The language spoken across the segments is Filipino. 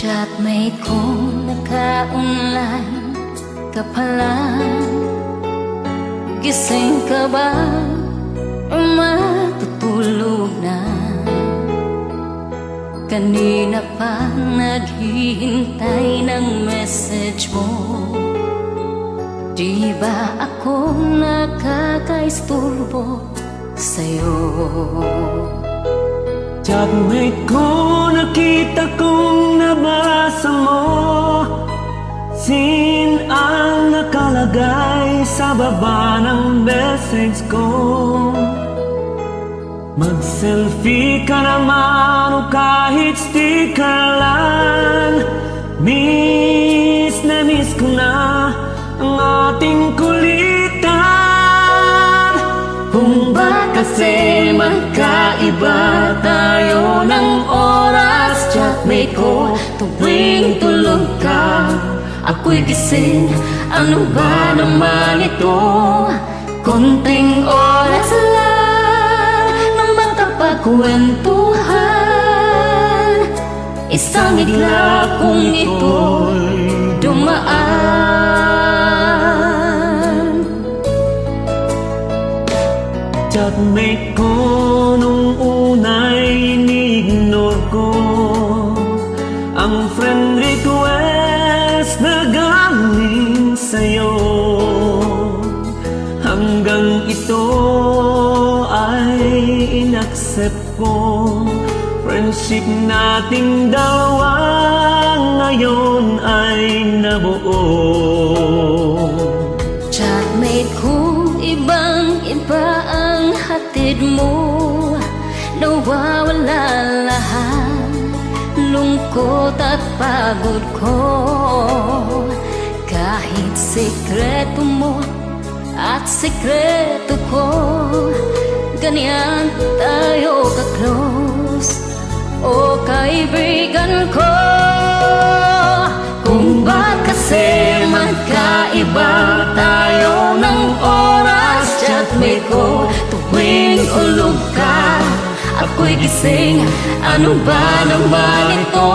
Chatmate kong naka-online ka pala. Gising ka ba o matutulog na? Kanina pa naghihintay ng message mo. Di ba ako nakakaisturbo sa'yo? Chatmate ko, nakita kong nabasa mo. Sin ang nakalagay sa baba ng message ko. Mag-selfie ka naman o kahit sticker lang. Miss na miss ko na ang ating kulitan. Kung ba kasi magkaiba tayo ng oras, chatmate ko, tuwing tulog ka ako'y gising. Ano ba naman ito? Konting oras lang na magkapagkwentuhan. Isang igla kung ito'y dumaan. Chatmate ko, nung una'y ini-ignore ko ang friend request na galing sa'yo. Hanggang ito ay inaccept ko. Friendship nating dalawa ngayon ay nabuo. Chatmate ko, ibang-iba ang hatid mo. Nawawala lahat lungkot at pagod ko. Kahit sikreto mo at sikreto ko, ganyan tayo ka-close, o kaibigan ko. Kung ba kasi magkaiba tayo ng oras, chatmate ko, tuwing ulog ka ako'y gising. Ano ba naman ito?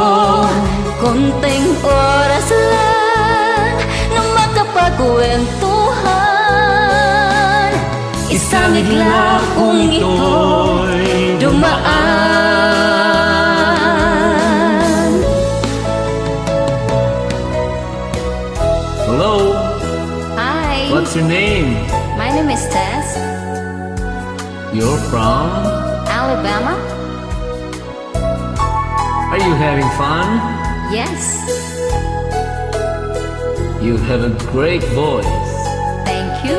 Konting oras lang na makapagkwentuhan. Isang igla kung ito'y dumaan. Hello, Hi, what's your name? my name is Tess. You're from? Alabama? Are you having fun? Yes, You have a great voice. thank you.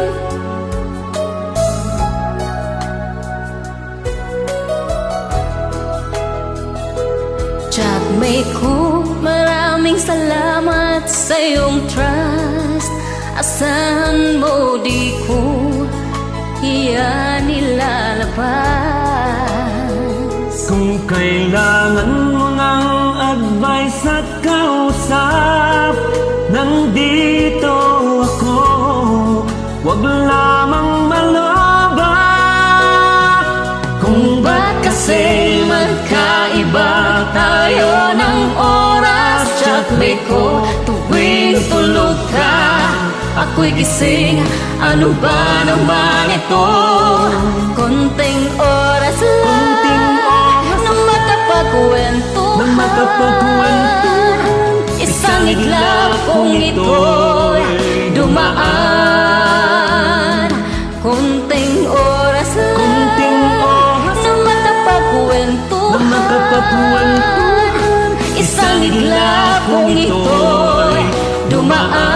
Chatmate ko, maraming salamat sa iyong trust. Asahan mo di ko iyan ilalabas. Kung kailangan mo ng advice at kausap, nandito ako. Huwag lamang malabak. Kung ba kasi magkaiba tayo ng oras, chatmate ko, tuwing tulog ka ako'y gising. Ano ba naman ito? Konting oras lang na makapagkwentuhan. Isang igla kung ito'y dumaan. Konting oras lang na makapagkwentuhan. Isang igla kung ito'y dumaan.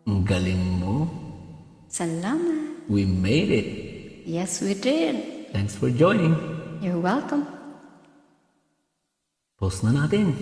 Ang galing mo. Salamat. We made it. Yes, we did. Thanks for joining. You're welcome. Post na natin.